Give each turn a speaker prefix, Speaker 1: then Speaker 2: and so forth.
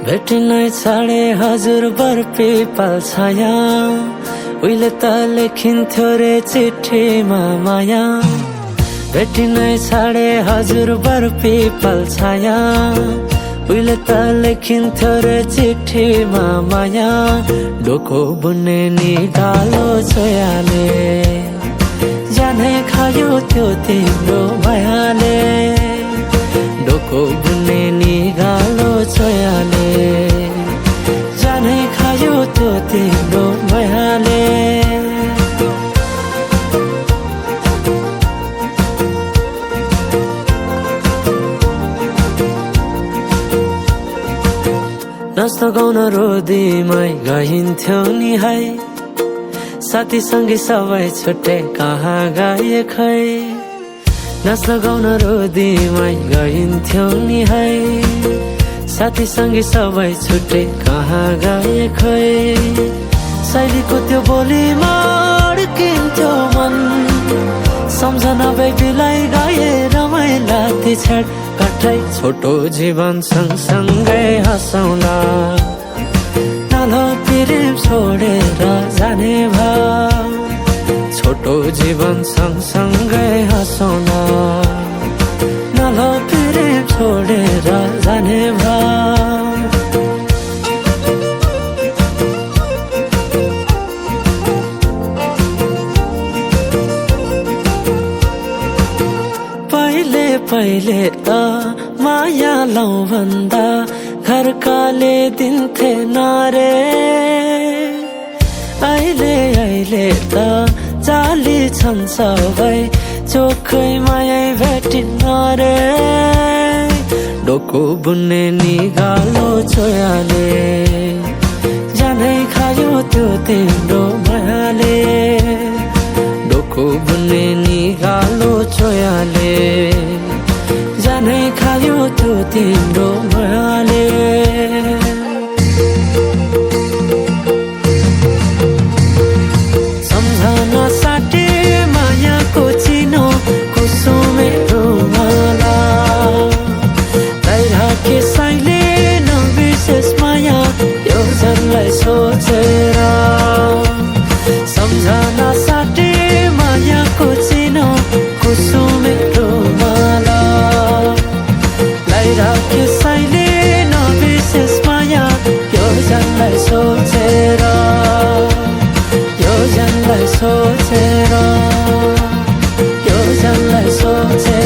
Speaker 1: भेटिनै छाडे हजुर बर्पी पाल्छाया उहिले त लेखिन्थ्यो रे चिठीमा माया भेटिनै छाडे हजुर बर्पी पाल्छाया उहिले त लेखिन्थ्यो रे चिठीमा माया डोको बुन्ने नि गालो छोयाले जानै खायो त्यो तिम्रो मायाले डोको बुन्ने नि गालो छोयाले जानै खायो त्यो तिम्रो मायाले नाच्न गाउन रोदीमै गइन्थ्यो नि है साथी सँगै सबै छुट्टे कहाँ गए खै नाच्न गाउन रोदीमै गइन्थ्यो नि है साथी सँगै सबै छुट्टे कहाँ गए खै शैलीको त्यो बोलीमा अड्किन्थ्यो मन सम्झना बेबीलाई गाए रमाइला ती छेड कठै छोटो जीवन सँगसँगै हँसौँला नालो प्रेम छोडेर जाने भाव छोटो जीवन सँगसँगै हँसौँला नालो प्रेम छोडेर जाने भाव पहिले त माया लौ भन्दा घरकाले दिन्थे नारे अहिले त जाली छन् सबै चोखै माया भेटिन्न रे डोको बुन्ने नि गालो छोयाले जानै खायो त्यो तिम्रो मायाले डोको बुन्ने नि गालो छोयाले जानै खायो त्यो तिम्रो मायाले सम्झना साटे मायाको चिनो कुसुमे रुमाला राखे साइले नबिर्सेस माया यो जनलाई सोचेर सम्झना साटे मायाको चिनो कुसुमे रुमाला राखे साइले नबिर्सेस माया यो जनलाई सोचेर यो जनलाई सोचेर यो जनलाई सोचेर